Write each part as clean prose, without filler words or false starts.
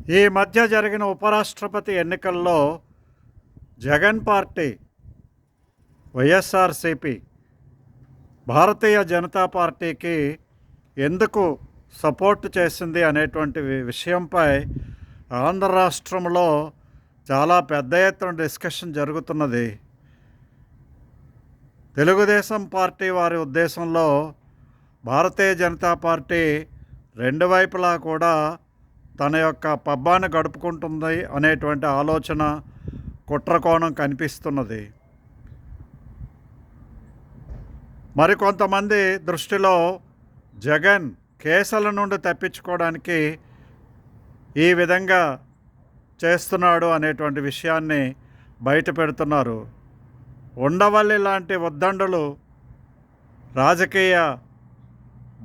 ఈ మధ్య జరిగిన ఉపరాష్ట్రపతి ఎన్నికల్లో జగన్ పార్టీ, వైఎస్ఆర్సిపి, భారతీయ జనతా పార్టీకి ఎందుకు సపోర్ట్ చేసింది అనేటువంటి విషయంపై ఆంధ్ర రాష్ట్రంలో చాలా పెద్ద ఎత్తున డిస్కషన్ జరుగుతున్నది. తెలుగుదేశం పార్టీ వారి ఉద్దేశంలో భారతీయ జనతా పార్టీ రెండు వైపులా కూడా తన యొక్క పబ్బాన్ని గడుపుకుంటుంది అనేటువంటి ఆలోచన, కుట్రకోణం కనిపిస్తున్నది. మరికొంతమంది దృష్టిలో జగన్ కేసుల నుండి తప్పించుకోవడానికి ఈ విధంగా చేస్తున్నాడు అనేటువంటి విషయాన్ని బయట పెడుతున్నారు. ఉండవల్లి లాంటి ఉద్దండులు, రాజకీయ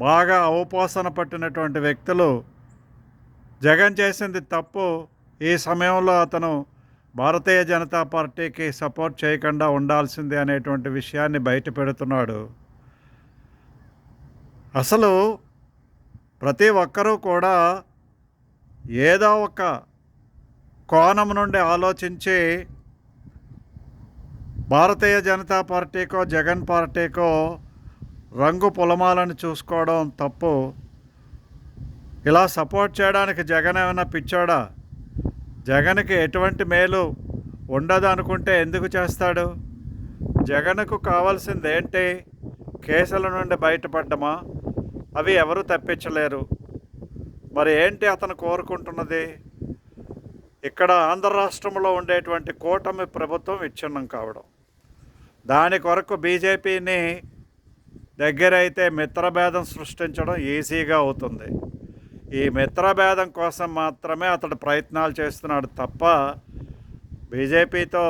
బాగా అవపోసన పట్టినటువంటి వ్యక్తులు జగన్ చేసింది తప్పు, ఈ సమయంలో అతను భారతీయ జనతా పార్టీకి సపోర్ట్ చేయకుండా ఉండాల్సింది అనేటువంటి విషయాన్ని బయట పెడుతున్నాడు. అసలు ప్రతి ఒక్కరూ కూడా ఏదో ఒక కోణం నుండి ఆలోచించి భారతీయ జనతా పార్టీకో జగన్ పార్టీకో రంగు పొలమాలని చూసుకోవడం తప్పు. ఇలా సపోర్ట్ చేయడానికి జగన్ ఏమైనా పిచ్చోడా? జగన్కి ఎటువంటి మేలు ఉండదు అనుకుంటే ఎందుకు చేస్తాడు? జగన్కు కావాల్సింది ఏంటి? కేసుల నుండి బయటపడ్డమా? అవి ఎవరు తప్పించలేరు. మరి ఏంటి అతను కోరుకుంటున్నది? ఇక్కడ ఆంధ్ర రాష్ట్రంలో ఉండేటువంటి కూటమి ప్రభుత్వం విచ్ఛిన్నం కావడం, దాని కొరకు బీజేపీని దగ్గరైతే మిత్రభేదం సృష్టించడం ఈజీగా అవుతుంది. ఈ మిత్రభేదం కోసం మాత్రమే అతడు ప్రయత్నాలు చేస్తున్నాడు తప్ప బీజేపీతో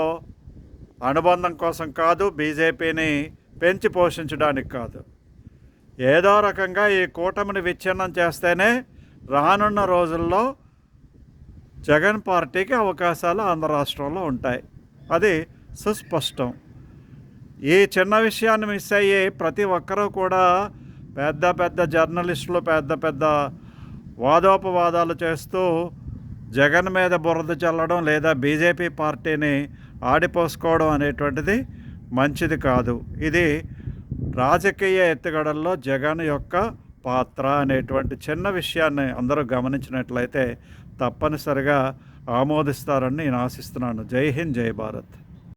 అనుబంధం కోసం కాదు, బీజేపీని పెంచి పోషించడానికి కాదు. ఏదో రకంగా ఈ కూటమిని విచ్ఛిన్నం చేస్తేనే రానున్న రోజుల్లో జగన్ పార్టీకి అవకాశాలు ఆంధ్ర రాష్ట్రంలో ఉంటాయి. అది సుస్పష్టం. ఈ చిన్న విషయాన్ని మిస్ అయ్యి ప్రతి ఒక్కరూ కూడా పెద్ద పెద్ద జర్నలిస్టులు పెద్ద పెద్ద వాదోపవాదాలు చేస్తూ జగన్ మీద బురద చల్లడం లేదా బీజేపీ పార్టీని ఆడిపోసుకోవడం అనేటువంటిది మంచిది కాదు. ఇది రాజకీయ ఎత్తుగడల్లో జగన్ యొక్క పాత్ర అనేటువంటి చిన్న విషయాన్ని అందరూ గమనించినట్లయితే తప్పనిసరిగా ఆమోదిస్తారని నేను ఆశిస్తున్నాను. జై హింద్, జై భారత్.